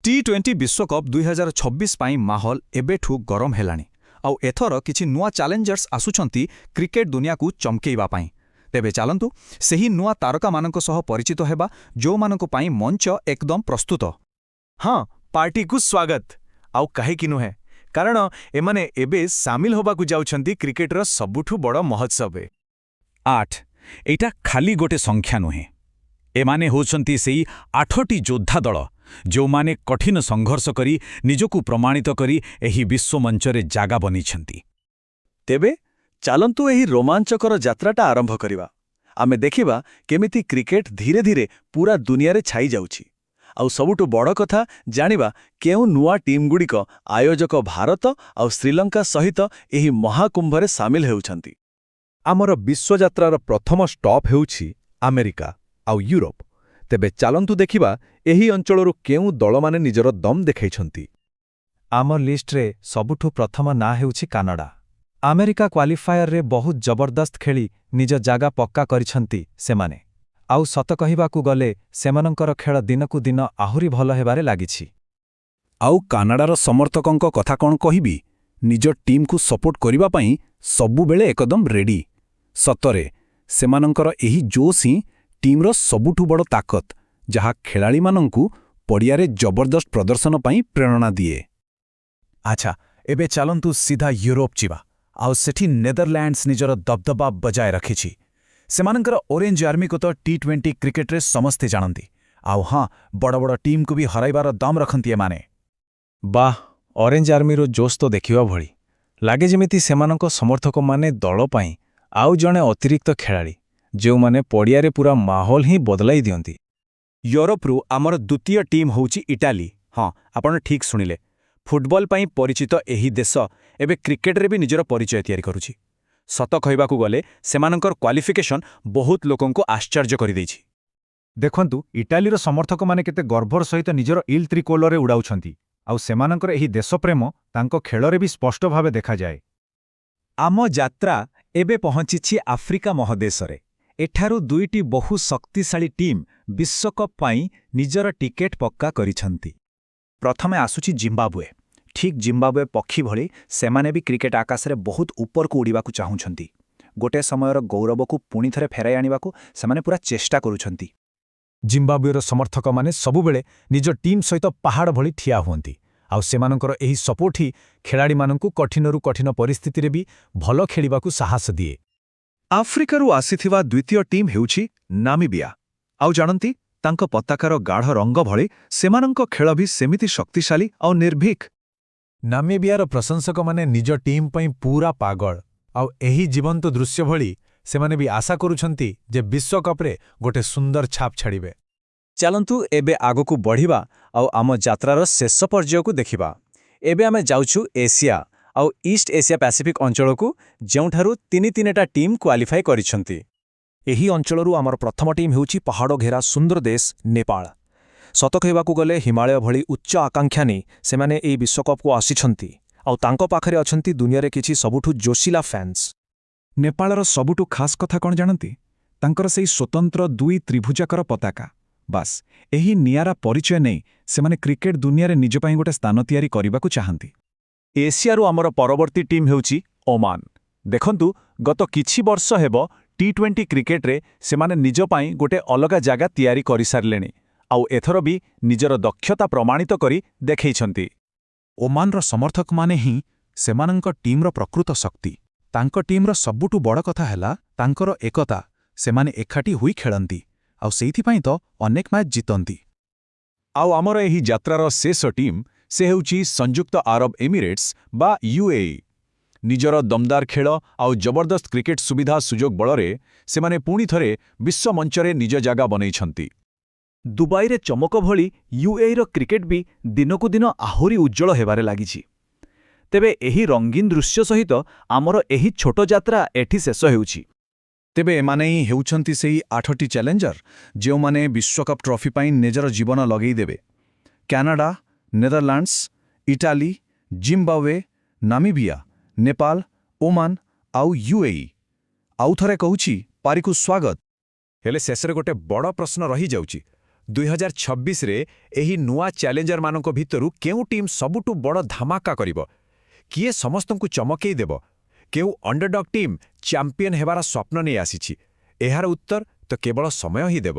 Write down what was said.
टी20 विश्वकप 2026 ପାଇଁ ମାହୋଲ ଏବେଠୁ ଗରମ ହେଲାଣି ଆଉ ଏଥର କିଛି ନୂଆ ଚ୍ୟାଲେଞ୍ଜର୍ସ ଆସୁଛନ୍ତି କ୍ରିକେଟ ଦୁନିଆକୁ ଚମକେଇବା ପାଇଁ। ତେବେ ଚାଲନ୍ତୁ ସେହି ନୂଆ ତାରକାମାନଙ୍କ ସହ ପରିଚିତ ହେବା ଯେଉଁମାନଙ୍କ ପାଇଁ ମଞ୍ଚ ଏକଦମ ପ୍ରସ୍ତୁତ। ହଁ, ପାର୍ଟିକୁ ସ୍ୱାଗତ। ଆଉ କାହିଁକି ନୁହେଁ, କାରଣ ଏମାନେ ଏବେ ସାମିଲ ହେବାକୁ ଯାଉଛନ୍ତି କ୍ରିକେଟର ସବୁଠୁ ବଡ଼ ମହୋତ୍ସବରେ। 8 ଏଇଟା ଖାଲି ଗୋଟେ ସଂଖ୍ୟା ନୁହେଁ। ଏମାନେ ହେଉଛନ୍ତି ସେଇ 8ଟି ଯୋଦ୍ଧା ଦଳ ଯେଉଁମାନେ କଠିନ ସଂଘର୍ଷ କରି ନିଜକୁ ପ୍ରମାଣିତ କରି ଏହି ବିଶ୍ୱମଞ୍ଚରେ ଜାଗା ବନେଇଛନ୍ତି। ତେବେ ଚାଲନ୍ତୁ ଏହି ରୋମାଞ୍ଚକର ଯାତ୍ରାଟା ଆରମ୍ଭ କରିବା। ଆମେ ଦେଖିବା କେମିତି କ୍ରିକେଟ ଧୀରେ ଧୀରେ ପୂରା ଦୁନିଆରେ ଛାଇ ଯାଉଛି। ଆଉ ସବୁଠୁ ବଡ଼ କଥା ଜାଣିବା କେଉଁ ନୂଆ ଟିମ୍ଗୁଡ଼ିକ ଆୟୋଜକ ଭାରତ ଆଉ ଶ୍ରୀଲଙ୍କା ସହିତ ଏହି ମହାକୁମ୍ଭରେ ସାମିଲ ହେଉଛନ୍ତି। ଆମର ବିଶ୍ୱଯାତ୍ରାର ପ୍ରଥମ ଷ୍ଟପ୍ ହେଉଛି ଆମେରିକା ଆଉ ୟୁରୋପ। ତେବେ ଚାଲନ୍ତୁ ଦେଖିବା ଏହି ଅଞ୍ଚଳରୁ କେଉଁ ଦଳମାନେ ନିଜର ଦମ୍ ଦେଖାଇଛନ୍ତି। ଆମ ଲିଷ୍ଟରେ ସବୁଠୁ ପ୍ରଥମ ନାଁ ହେଉଛି କାନାଡା। ଆମେରିକା କ୍ୱାଲିଫାୟରରେ ବହୁତ ଜବରଦସ୍ତ ଖେଳି ନିଜ ଜାଗା ପକ୍କା କରିଛନ୍ତି ସେମାନେ। ଆଉ ସତ କହିବାକୁ ଗଲେ ସେମାନଙ୍କର ଖେଳ ଦିନକୁ ଦିନ ଆହୁରି ଭଲ ହେବାରେ ଲାଗିଛି। ଆଉ କାନାଡାର ସମର୍ଥକଙ୍କ କଥା କ'ଣ କହିବି? ନିଜ ଟିମ୍କୁ ସପୋର୍ଟ କରିବା ପାଇଁ ସବୁବେଳେ ଏକଦମ ରେଡି। ସତରେ ସେମାନଙ୍କର ଏହି ଜୋଶ ହିଁ ଟିମ୍ର ସବୁଠୁ ବଡ଼ ତାକତ, ଯାହା ଖେଳାଳିମାନଙ୍କୁ ପଡ଼ିଆରେ ଜବରଦସ୍ତ ପ୍ରଦର୍ଶନ ପାଇଁ ପ୍ରେରଣା ଦିଏ। ଆଚ୍ଛା, ଏବେ ଚାଲନ୍ତୁ ସିଧା ୟୁରୋପ ଯିବା। ଆଉ ସେଠି ନେଦରଲ୍ୟାଣ୍ଡସ୍ ନିଜର ଦବଦବା ବଜାୟ ରଖିଛି। ସେମାନଙ୍କର ଓରେଞ୍ଜ ଆର୍ମିକୁ ତ ଟି20 କ୍ରିକେଟରେ ସମସ୍ତେ ଜାଣନ୍ତି। ଆଉ ହଁ, ବଡ଼ ବଡ଼ ଟିମ୍କୁ ବି ହରାଇବାର ଦମ୍ ରଖନ୍ତି ଏମାନେ। ବାଃ, ଅରେଞ୍ଜ ଆର୍ମିର ଜୋଶ ତ ଦେଖିବା ଭଳି। ଲାଗେ ଯେମିତି ସେମାନଙ୍କ ସମର୍ଥକମାନେ ଦଳ ପାଇଁ ଆଉ ଜଣେ ଅତିରିକ୍ତ ଖେଳାଳି, ଯେଉଁମାନେ ପଡ଼ିଆରେ ପୂରା ମାହୋଲ ହିଁ ବଦଳାଇ ଦିଅନ୍ତି। ୟୁରୋପରୁ ଆମର ଦ୍ୱିତୀୟ ଟିମ୍ ହେଉଛି ଇଟାଲୀ। ହଁ, ଆପଣ ଠିକ୍ ଶୁଣିଲେ। ଫୁଟବଲ ପାଇଁ ପରିଚିତ ଏହି ଦେଶ ଏବେ କ୍ରିକେଟରେ ବି ନିଜର ପରିଚୟ ତିଆରି କରୁଛି। ସତ କହିବାକୁ ଗଲେ ସେମାନଙ୍କର କ୍ୱାଲିଫିକେସନ୍ ବହୁତ ଲୋକଙ୍କୁ ଆଶ୍ଚର୍ଯ୍ୟ କରିଦେଇଛି। ଦେଖନ୍ତୁ, ଇଟାଲୀର ସମର୍ଥକମାନେ କେତେ ଗର୍ବର ସହିତ ନିଜର ଇଲ୍ ତ୍ରିକୋଲରେ ଉଡ଼ାଉଛନ୍ତି। ଆଉ ସେମାନଙ୍କର ଏହି ଦେଶପ୍ରେମ ତାଙ୍କ ଖେଳରେ ବି ସ୍ପଷ୍ଟ ଭାବେ ଦେଖାଯାଏ। ଆମ ଯାତ୍ରା ଏବେ ପହଞ୍ଚିଛି ଆଫ୍ରିକା ମହାଦେଶରେ। ଏଠାରୁ ଦୁଇଟି ବହୁ ଶକ୍ତିଶାଳୀ ଟିମ୍ ବିଶ୍ୱକପ୍ ପାଇଁ ନିଜର ଟିକେଟ୍ ପକ୍କା କରିଛନ୍ତି। ପ୍ରଥମେ ଆସୁଛି ଜିମ୍ବାବୁଏ। ଠିକ୍ ଜିମ୍ବାବୁଏ ପକ୍ଷୀ ଭଳି ସେମାନେ ବି କ୍ରିକେଟ ଆକାଶରେ ବହୁତ ଉପରକୁ ଉଡ଼ିବାକୁ ଚାହୁଁଛନ୍ତି। ଗୋଟିଏ ସମୟର ଗୌରବକୁ ପୁଣି ଥରେ ଫେରାଇ ଆଣିବାକୁ ସେମାନେ ପୁରା ଚେଷ୍ଟା କରୁଛନ୍ତି। ଜିମ୍ବାବୁଏର ସମର୍ଥକମାନେ ସବୁବେଳେ ନିଜ ଟିମ୍ ସହିତ ପାହାଡ଼ ଭଳି ଠିଆ ହୁଅନ୍ତି। ଆଉ ସେମାନଙ୍କର ଏହି ସପୋର୍ଟ ହିଁ ଖେଳାଳିମାନଙ୍କୁ କଠିନରୁ କଠିନ ପରିସ୍ଥିତିରେ ବି ଭଲ ଖେଳିବାକୁ ସାହସ ଦିଏ। ଆଫ୍ରିକାରୁ ଆସିଥିବା ଦ୍ୱିତୀୟ ଟିମ୍ ହେଉଛି ନାମିବିଆ। ଆଉ ଜାଣନ୍ତି, ତାଙ୍କ ପତାକାର ଗାଢ଼ ରଙ୍ଗ ଭଳି ସେମାନଙ୍କ ଖେଳ ବି ସେମିତି ଶକ୍ତିଶାଳୀ ଆଉ ନିର୍ଭୀକ। ନାମିବିଆର ପ୍ରଶଂସକମାନେ ନିଜ ଟିମ୍ ପାଇଁ ପୂରା ପାଗଳ। ଆଉ ଏହି ଜୀବନ୍ତ ଦୃଶ୍ୟ ଭଳି ସେମାନେ ବି ଆଶା କରୁଛନ୍ତି ଯେ ବିଶ୍ୱକପ୍ରେ ଗୋଟେ ସୁନ୍ଦର ଛାପ ଛାଡ଼ିବେ। ଚାଲନ୍ତୁ ଏବେ ଆଗକୁ ବଢ଼ିବା ଆଉ ଆମ ଯାତ୍ରାର ଶେଷ ପର୍ଯ୍ୟାୟକୁ ଦେଖିବା। ଏବେ ଆମେ ଯାଉଛୁ ଏସିଆ ଆଉ ଇଷ୍ଟ ଏସିଆ ପାସିଫିକ୍ ଅଞ୍ଚଳକୁ, ଯେଉଁଠାରୁ ତିନିଟା ଟିମ୍ କ୍ୱାଲିଫାଏ କରିଛନ୍ତି। ଏହି ଅଞ୍ଚଳରୁ ଆମର ପ୍ରଥମ ଟିମ୍ ହେଉଛି ପାହାଡ଼ ଘେରା ସୁନ୍ଦର ଦେଶ ନେପାଳ। ସତ କହିବାକୁ ଗଲେ ହିମାଳୟ ଭଳି ଉଚ୍ଚ ଆକାଂକ୍ଷା ନେଇ ସେମାନେ ଏହି ବିଶ୍ୱକପ୍କୁ ଆସିଛନ୍ତି। ଆଉ ତାଙ୍କ ପାଖରେ ଅଛନ୍ତି ଦୁନିଆରେ କିଛି ସବୁଠୁ ଜୋସିଲା ଫ୍ୟାନ୍ସ। ନେପାଳର ସବୁଠୁ ଖାସ୍ କଥା କ'ଣ ଜାଣନ୍ତି? ତାଙ୍କର ସେହି ସ୍ୱତନ୍ତ୍ର ଦୁଇ ତ୍ରିଭୁଜାକର ପତାକା। ବାସ୍, ଏହି ନିଆରା ପରିଚୟ ନେଇ ସେମାନେ କ୍ରିକେଟ ଦୁନିଆରେ ନିଜ ପାଇଁ ଗୋଟେ ସ୍ଥାନ ତିଆରି କରିବାକୁ ଚାହାନ୍ତି। ଏସିଆରୁ ଆମର ପରବର୍ତ୍ତୀ ଟିମ୍ ହେଉଛି ଓମାନ। ଦେଖନ୍ତୁ, ଗତ କିଛି ବର୍ଷ ହେବ ଟି20 କ୍ରିକେଟରେ ସେମାନେ ନିଜ ପାଇଁ ଗୋଟେ ଅଲଗା ଜାଗା ତିଆରି କରିସାରିଲେଣି। ଆଉ ଏଥର ବି ନିଜର ଦକ୍ଷତା ପ୍ରମାଣିତ କରି ଦେଖାଇଛନ୍ତି। ଓମାନର ସମର୍ଥକମାନେ ହିଁ ସେମାନଙ୍କ ଟିମ୍ର ପ୍ରକୃତ ଶକ୍ତି। ତାଙ୍କ ଟିମ୍ର ସବୁଠୁ ବଡ଼ କଥା ହେଲା ତାଙ୍କର ଏକତା। ସେମାନେ ଏକାଠି ହୋଇ ଖେଳନ୍ତି, ଆଉ ସେଇଥିପାଇଁ ତ ଅନେକ ମ୍ୟାଚ୍ ଜିତନ୍ତି। ଆଉ ଆମର ଏହି ଯାତ୍ରାର ଶେଷ ଟିମ୍, ସେ ହେଉଛି ସଂଯୁକ୍ତ ଆରବ ଏମିରେଟ୍ସ ବା UAE। ନିଜର ଦମଦାର ଖେଳ ଆଉ ଜବରଦସ୍ତ କ୍ରିକେଟ ସୁବିଧା ସୁଯୋଗ ବଳରେ ସେମାନେ ପୁଣି ଥରେ ବିଶ୍ୱମଞ୍ଚରେ ନିଜ ଜାଗା ବନେଇଛନ୍ତି। ଦୁବାଇରେ ଚମକ ଭଳି UAEର କ୍ରିକେଟ ବି ଦିନକୁ ଦିନ ଆହୁରି ଉଜ୍ଜଳ ହେବାରେ ଲାଗିଛି। ତେବେ ଏହି ରଙ୍ଗୀନ ଦୃଶ୍ୟ ସହିତ ଆମର ଏହି ଛୋଟ ଯାତ୍ରା ଏଠି ଶେଷ ହେଉଛି। ତେବେ ଏମାନେ ହିଁ ହେଉଛନ୍ତି ସେହି 8ଟି ଚ୍ୟାଲେଞ୍ଜର ଯେଉଁମାନେ ବିଶ୍ୱକପ୍ ଟ୍ରଫି ପାଇଁ ନିଜର ଜୀବନ ଲଗେଇଦେବେ। Canada, Netherlands, Italy, Zimbabwe, Namibia, Nepal, Oman ଆଉ UAE। ଆଉ ଥରେ କହୁଛି, ପାରିକୁ ସ୍ୱାଗତ। ହେଲେ ଶେଷରେ ଗୋଟେ ବଡ଼ ପ୍ରଶ୍ନ ରହିଯାଉଛି, 2026ରେ ଏହି ନୂଆ ଚ୍ୟାଲେଞ୍ଜରମାନଙ୍କ ଭିତରୁ କେଉଁ ଟିମ୍ ସବୁଠୁ ବଡ଼ ଧାମାକା କରିବ? କିଏ ସମସ୍ତଙ୍କୁ ଚମକେଇ ଦେବ? କେଉଁ ଅଣ୍ଡରଡଗ୍ ଟିମ୍ ଚାମ୍ପିୟନ ହେବାର ସ୍ୱପ୍ନ ନେଇ ଆସିଛି? ଏହାର ଉତ୍ତର ତ କେବଳ ସମୟ ହିଁ ଦେବ।